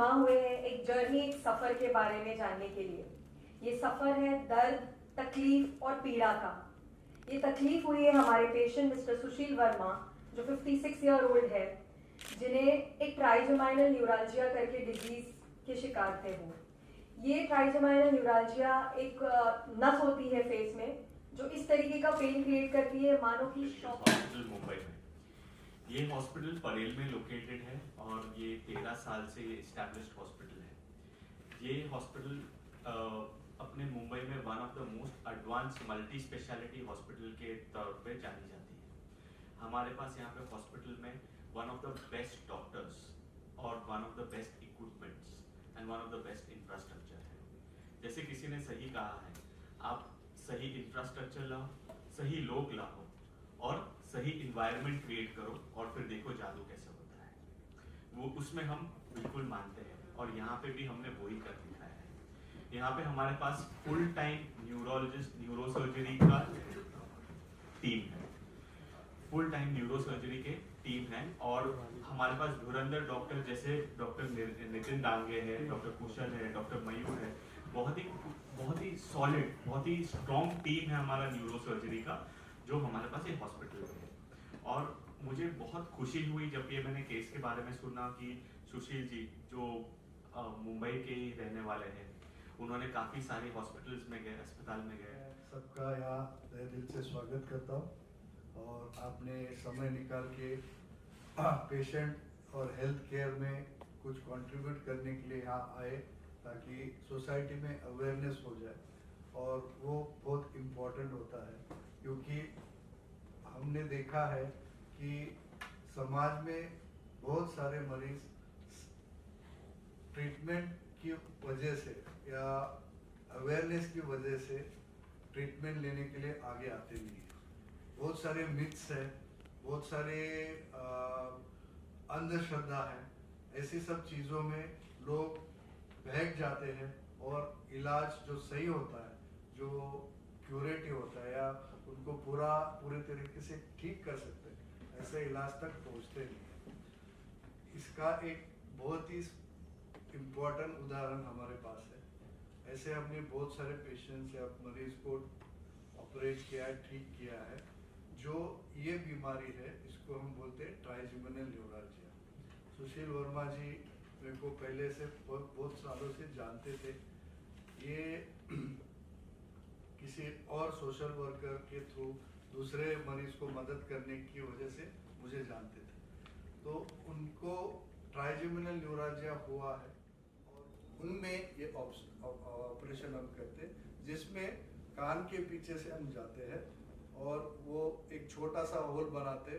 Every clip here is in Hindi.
जमा हुए हैं एक जर्नी, एक सफर के बारे में जानने के लिए। ये सफर है दर्द, तकलीफ और पीड़ा का। ये तकलीफ हुई है हमारे पेशेंट मिस्टर सुशील वर्मा, जो 56 ईयर ओल्ड है, जिन्हें एक ट्राइजेमाइनल न्यूरालजिया करके डिजीज के शिकार थे वो। ये ट्राइजेमाइनल न्यूरालजिया एक नस होती है फेस में, जो इस तरीके का पेन क्रिएट करती है मानो कि शॉक। हॉस्पिटल मुंबई में, ये हॉस्पिटल परेल में लोकेटेड है और ये 13 साल से एस्टैब्लिश्ड हॉस्पिटल है। ये हॉस्पिटल अपने मुंबई में one of the most advance multi speciality hospital के तौर पे जानी जाती है। हमारे पास यहाँ पे हॉस्पिटल में one of the best doctors और one of the best equipments and one of the best infrastructure है। जैसे किसी ने सही कहा है, आप सही इंफ्रास्ट्रक्चर लाओ, सही लोग लाओ और सही इन्वायरमेंट क्रिएट करो और फिर देखो जादू कैसे होता है। वो उसमें हम बिल्कुल मानते हैं और यहाँ पे भी हमने वही कर दिखाया है। यहाँ पे हमारे पास फुल टाइम न्यूरोलॉजिस्ट, न्यूरोसर्जरी का टीम है, फुल टाइम न्यूरोसर्जरी के टीम है और हमारे पास धुरंधर डॉक्टर जैसे डॉक्टर नितिन डांगे है, डॉक्टर कुशल है, डॉक्टर मयूर है। बहुत ही सॉलिड, बहुत ही स्ट्रॉन्ग टीम है हमारा न्यूरोसर्जरी का, जो हमारे पास ये हॉस्पिटल में है। और मुझे बहुत खुशी हुई जब ये मैंने केस के बारे में सुना कि सुशील जी जो मुंबई के ही रहने वाले हैं, उन्होंने काफ़ी सारे हॉस्पिटल्स में गए, अस्पताल में गए। सबका यहाँ तहे दिल से स्वागत करता हूँ और आपने समय निकाल के पेशेंट और हेल्थ केयर में कुछ कंट्रीब्यूट करने के लिए यहाँ आए, ताकि सोसाइटी में अवेयरनेस हो जाए। और वो बहुत इम्पोर्टेंट होता है, क्योंकि हमने देखा है कि समाज में बहुत सारे मरीज ट्रीटमेंट की वजह से या अवेयरनेस की वजह से ट्रीटमेंट लेने के लिए आगे आते नहीं हैं। बहुत सारे मिथ्स है, बहुत सारे अंधश्रद्धा है, ऐसी सब चीज़ों में लोग बहक जाते हैं और इलाज जो सही होता है, जो क्यूरेटिव होता है या उनको पूरे तरीके से ठीक कर सकते हैं, ऐसे इलाज तक पहुंचते नहीं हैं। इसका एक बहुत ही इम्पोर्टेंट उदाहरण हमारे पास है। ऐसे हमने बहुत सारे पेशेंट्स या मरीज को ऑपरेट किया है, ठीक किया है। जो ये बीमारी है, इसको हम बोलते हैं ट्राइजेमिनल न्यूरालजिया। सुशील वर्मा जी मेरे को पहले से बहुत सालों से जानते थे। ये किसी और सोशल वर्कर के थ्रू दूसरे मरीज को मदद करने की वजह से मुझे जानते थे, तो उनको ट्राइजेमिनल न्यूरालजिया हुआ है और उनमें ये ऑपरेशन हम करते हैं, जिसमें कान के पीछे से हम जाते हैं और वो एक छोटा सा होल बनाते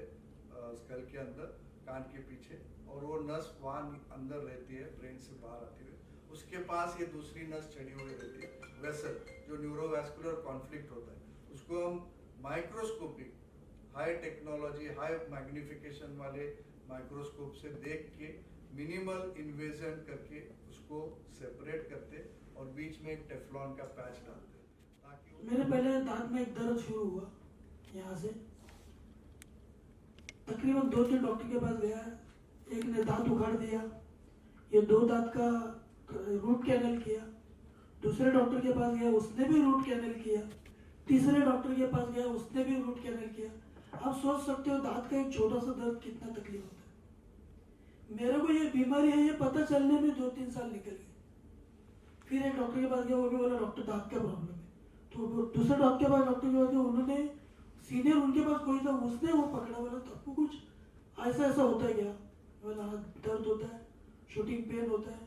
स्कल के अंदर, कान के पीछे, और वो नस वहाँ अंदर रहती है, ब्रेन से बाहर आती है। उसके पास ये दूसरी नस चढ़ी हुई रहती है, वेसल, जो न्यूरोवैस्कुलर कॉन्फ्लिक्ट होता है, उसको हम microscopic high technology, high magnification वाले माइक्रोस्कोप से देख के मिनिमल इन्वेजन करके उसको सेपरेट करते और बीच में एक टेफ्लॉन का पैच डालते, ताकि मेरे पहले दांत में एक दर्द शुरू हुआ यहाँ से। तकरीबन 2-3 डॉक्टर के पास गया, एक ने दांत उखाड़ दिया, ये 2 दांत का रूट कैनल किया। दूसरे डॉक्टर के पास गया, उसने भी रूट कैनल किया। तीसरे डॉक्टर के पास गया, उसने भी रूट कैनल किया। आप सोच सकते हो दांत का एक छोटा सा दर्द कितना तकलीफ होता है। मेरे को ये बीमारी है ये पता चलने में 2-3 साल निकल गए। फिर एक डॉक्टर के पास गया, वो भी बोला डॉक्टर दांत का प्रॉब्लम है। तो दूसरे डॉक्टर के पास उन्होंने सीनियर उनके पास कोई था, उसने वो पकड़ा, बोला तो आपको कुछ ऐसा होता है क्या? बोला दर्द होता है, शूटिंग पेन होता है,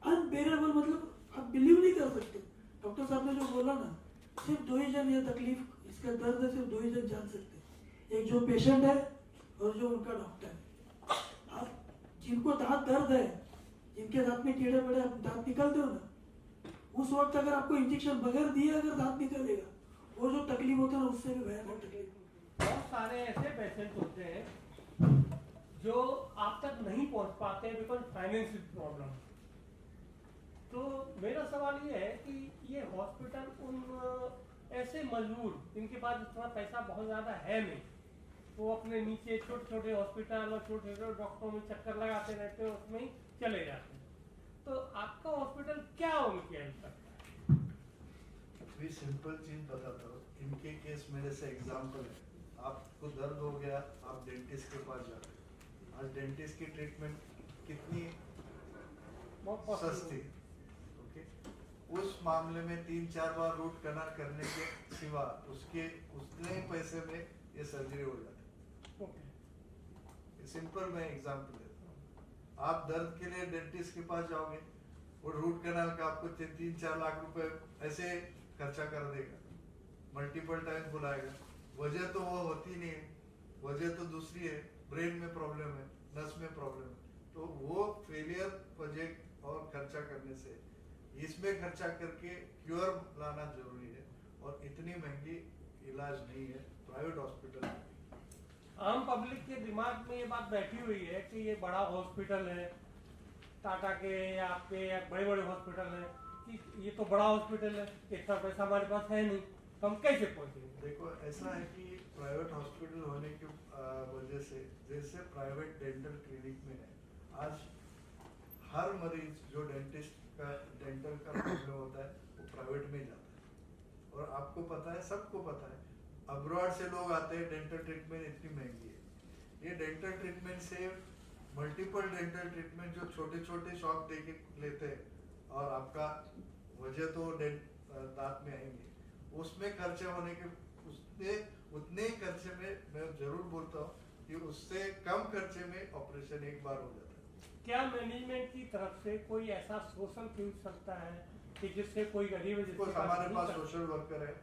अनबेरेबल, मतलब आप बिलीव नहीं कर सकते। डॉक्टर साहब ने जो बोला ना, सिर्फ 2 ही जन ये तकलीफ, इसका दर्द है, सिर्फ 2 ही जन जान सकते हैं, एक जो पेशेंट है और जो उनका डॉक्टर है। आप जिनको दांत दर्द है, जिनके दांत में कीड़े पड़े, आप दांत निकालते हो ना, उस वक्त अगर आपको इंजेक्शन बगैर दिए अगर दांत निकलेगा, वो जो तकलीफ होता है ना, उससे भी भयानक तकलीफ। बहुत सारे ऐसे पेशेंट होते हैं जो आप तक नहीं पहुंच पाते बिकॉज फाइनेंशियल प्रॉब्लम। तो मेरा सवाल ये है कि ये हॉस्पिटल उन ऐसे मजदूर जिनके पास इतना पैसा बहुत ज़्यादा है नहीं, वो अपने नीचे छोटे छोटे हॉस्पिटल और छोटे छोटे डॉक्टरों में चक्कर लगाते रहते हैं, उसमें ही चले जाते हैं। तो आपका हॉस्पिटल क्या उनकी हेल्प करता है? भी सिंपल चीज बताता हूँ। इनके केस मेरे से एग्जांपल है। आपको दर्द हो गया, आप डेंटिस्ट के पास जाते हैं। आज डेंटिस्ट की ट्रीटमेंट कितनी बहुत सस्ती, ओके। उस मामले में 3-4 बार रूट कनाल करने के सिवा उसके उतने ही पैसे में ये सर्जरी हो जाती है। सिंपल मैं एग्जांपल देता हूँ। आप दर्द के लिए डेंटिस्ट के पास जाओगे, वो रूट कनाल का आपको 3-4 लाख रुपए ऐसे खर्चा कर देगा, मल्टीपल टाइम्स बुलाएगा। वजह तो वो होती नहीं है, वजह तो दूसरी है, ब्रेन में प्रॉब्लम है, नस में प्रॉब्लम है। तो वो फेलियर प्रोजेक्ट और खर्चा करने से इसमें खर्चा करके क्योर लाना जरूरी है, और इतनी महंगी इलाज नहीं है प्राइवेट हॉस्पिटल में। आम पब्लिक के दिमाग में ये बात बैठी हुई है कि ये बड़ा हॉस्पिटल है, टाटा के या आपके या बड़े बड़े हॉस्पिटल है, कि ये तो बड़ा हॉस्पिटल है, इतना पैसा हमारे पास है नहीं, तो हम कैसे पहुंचेंगे? देखो, ऐसा है कि प्राइवेट हॉस्पिटल होने की वजह से, जैसे प्राइवेट डेंटल क्लिनिक में है, आज हर मरीज जो डेंटिस्ट का डेंटल का प्रॉब्लम होता है वो प्राइवेट में जाता है। और आपको पता है, सबको पता है, अब्रॉड से लोग आते हैं, डेंटल ट्रीटमेंट इतनी महंगी है। ये डेंटल ट्रीटमेंट से मल्टीपल डेंटल ट्रीटमेंट जो छोटे छोटे शॉक दे के लेते हैं, और आपका वजह तो दांत में आएंगे, उसमें खर्चे होने के उतने ही खर्चे में मैं जरूर बोलता हूँ कि उससे कम खर्चे में ऑपरेशन एक बार हो जाता है। क्या मैनेजमेंट की तरफ से कोई ऐसा सोशल क्यूज सकता है कि जिससे कोई गरीब है, जिसके हमारे नहीं पास कर- सोशल वर्कर है।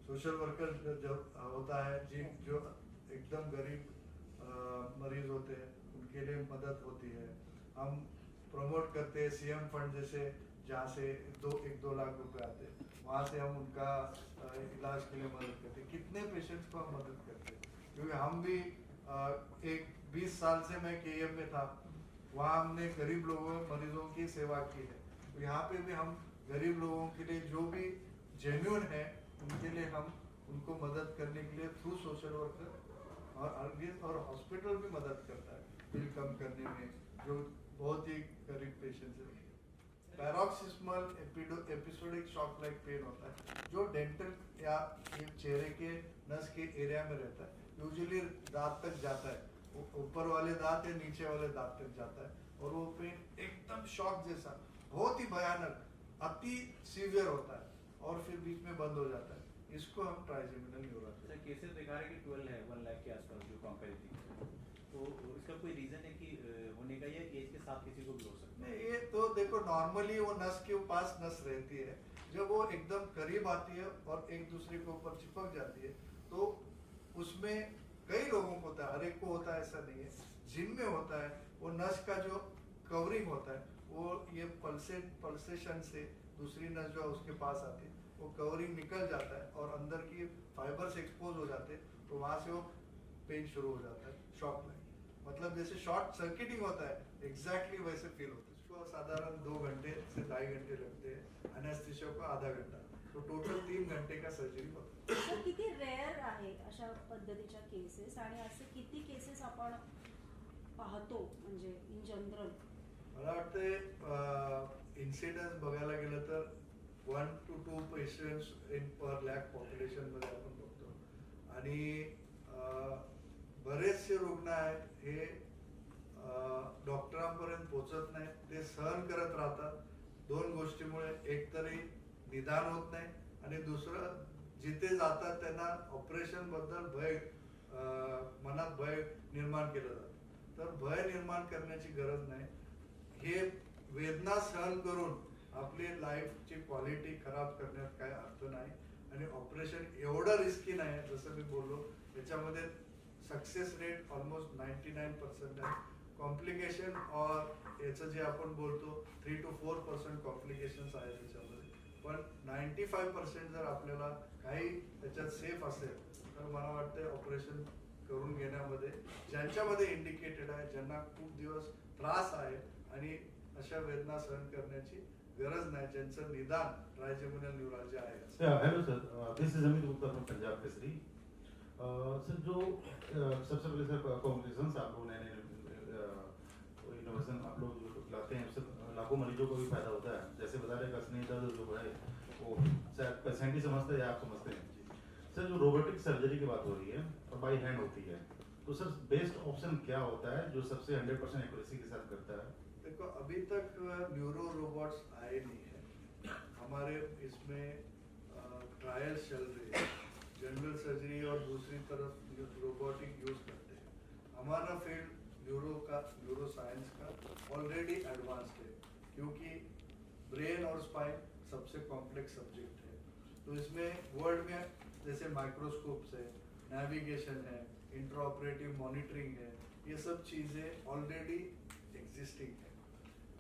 सोशल वर्कर जब होता है जो एकदम गरीब मरीज होते हैं, उनके लिए मदद होती है। हम प्रमोट करते हैं सीएम फंड जैसे, जहाँ से 1-2 लाख रुपए आते हैं, वहाँ से हम उनका इलाज के लिए मदद करते हैं। कितने पेशेंट्स को हम मदद करते हैं, क्योंकि हम भी एक 20 साल से मैं केएम में था, वहाँ हमने गरीब लोगों मरीजों की सेवा की है। तो यहाँ पे भी हम गरीब लोगों के लिए जो भी जेन्युइन है, उनके लिए हम उनको मदद करने के लिए थ्रू सोशल वर्कर और हॉस्पिटल भी मदद करता है बिल कम करने में, जो बहुत ही गरीब पेशेंट्स है। Paroxysmal episodic shock like pain होता है, जो डेंटल या चेहरे के नस के एरिया में रहता है, यूजुअली दांत तक जाता है, ऊपर वाले दांत या नीचे वाले दांत तक जाता है, और वो पेन एकदम शॉक जैसा बहुत ही भयानक, अति सीवियर होता है, और फिर बीच में बंद हो जाता है। इसको हम ट्राइजेमिनल न्यूरोलॉजी। सर केसेस दिखा रहे हैं कि 12 है, 1 लाख के आसपास जो कंपैरेटिव, तो इसका कोई रीजन है कि होने का, या एज के साथ किसी को भी हो सकता है? नहीं, ये तो देखो नॉर्मली वो नस के पास नस रहती है, जब वो एकदम करीब आती है और एक दूसरे के ऊपर चिपक जाती है, तो उसमें कई लोगों को होता है, हर एक को होता है ऐसा नहीं है। जिनमें होता है वो नस का जो कवरिंग होता है, वो ये पल्सेशन से दूसरी नस जो है उसके पास आती है, वो कवरिंग निकल जाता है और अंदर की फाइबर्स एक्सपोज हो जाते हैं, तो वहां से वो पेन शुरू हो जाता है, शॉक में। मतलब जैसे शॉर्ट सर्किटिंग होता है, एग्जैक्टली वैसे फील होता है। इसको साधारण 2 घंटे से 2.5 घंटे लगते हैं, एनेस्थीसिया को आधा घंटा, तो टोटल 3 घंटे का सर्जरी होता है। तर किती रेअर आहे अशा पद्धतीच्या केसेस, आणि असे किती केसेस आपण पाहतो म्हणजे इन जनरल? मला वाटतं इन्सिडेंस बघायला गेलं तर 1 to 2 पेशंट्स इन पर लॅक पॉप्युलेशन मध्ये आपण बघतो, आणि बरेचसे रुग्ण आहेत हे डॉक्टरांपर्यंत पोहोचत नाही, ते सहन करत राहतात 2 गोष्टीमुळे, एक तरी निदान होत नाही, आणि दुसरं जिथे जातात त्यांना ऑपरेशन बद्दल भय, मनात भय निर्माण केलं जातं। तर भय निर्माण करण्याची गरज नाही, हे वेदना सहन करून आपली लाईफची क्वालिटी खराब करण्यात काय अर्थ नाही, आणि ऑपरेशन एवढं रिस्की नाही आहे, जसं मी बोललो याच्यामध्ये सक्सेस रेट ऑलमोस्ट 99% आहे। कॉम्प्लिकेशन और याचं जे आपण बोलतो 3 to 4% कॉम्प्लिकेशन्स आहेत त्याच्यामध्ये, पण 95% जर आपल्याला काही त्याच्यात सेफ असेल तर मला वाटतं ऑपरेशन करून घेण्यामध्ये, ज्यांच्यामध्ये इंडिकेटेड आहे, ज्यांना खूप दिवस त्रास आहे आणि अशा वेदना सहन करण्याची गरज नाही, ज्यांचं निदान ट्राइजेमिनल न्यूरॉलजी आहे। Hello sir, this is Amit Gupta from Punjab Kesari. Sir जो सबसे पहले सर कॉम्प्लिकेशंस आप लोगों ने इनोवेशन आप लोग जो लाते हैं, सब लाखों लाखों मरीजों को भी फायदा होता है। जैसे बता रहे कसनी दर्द जो है वो शायद पेशेंट ही समझते हैं या आप समझते हैं। सर जो रोबोटिक सर्जरी की बात हो रही है और बाई हैंड होती है, तो सर बेस्ट ऑप्शन क्या होता है जो सबसे 100% एक्यूरेसी के साथ करता है? देखो अभी तक न्यूरो रोबोट्स आए नहीं है हमारे इसमें, ट्रायल्स चल रही है। जनरल सर्जरी और दूसरी तरफ रोबोटिक यूज करते हैं। हमारा फील्ड न्यूरो साइंस का ऑलरेडी एडवांस्ड है, क्योंकि ब्रेन और स्पाइन सबसे कॉम्प्लेक्स सब्जेक्ट है। तो इसमें वर्ल्ड में जैसे माइक्रोस्कोप्स है, नेविगेशन है, इंट्राऑपरेटिव मॉनिटरिंग है, ये सब चीज़ें ऑलरेडी एग्जिस्टिंग है।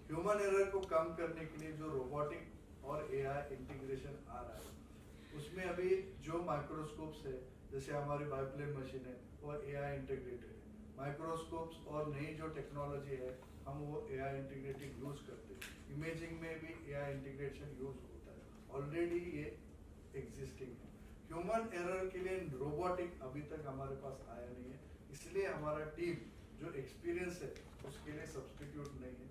ह्यूमन एरर को कम करने के लिए जो रोबोटिक और एआई इंटीग्रेशन आ रहा है, उसमें अभी जो माइक्रोस्कोप्स है, जैसे हमारी बायोप्लेन मशीन है, वो एआई इंटीग्रेटेड है। माइक्रोस्कोप्स और नई जो टेक्नोलॉजी है, हम वो एआई इंटीग्रेटेड यूज करते हैं। इमेजिंग में भी एआई इंटीग्रेशन यूज होता है, ऑलरेडी ये एग्जिस्टिंग है। ह्यूमन एरर के लिए रोबोटिक अभी तक हमारे पास आया नहीं है, इसलिए हमारा टीम जो एक्सपीरियंस है उसके लिए सब्स्टिट्यूट नहीं है।